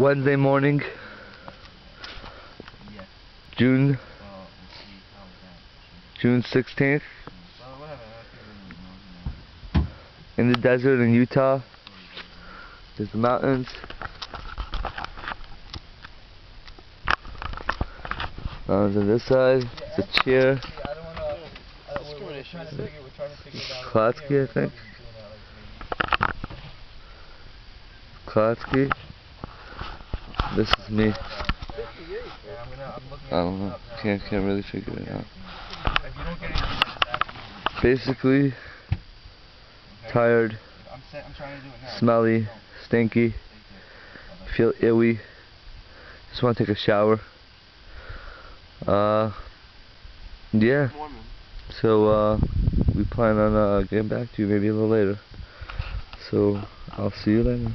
Wednesday morning, June 16th, in the desert in Utah. There's the mountains. Mountains on this side. It's a chair. Klotsky, I think. Klotsky. This is me. I don't know. Can't really figure it out. Basically, tired, smelly, stinky, feel illy. Just want to take a shower. Yeah. So we plan on getting back to you maybe a little later. So I'll see you later.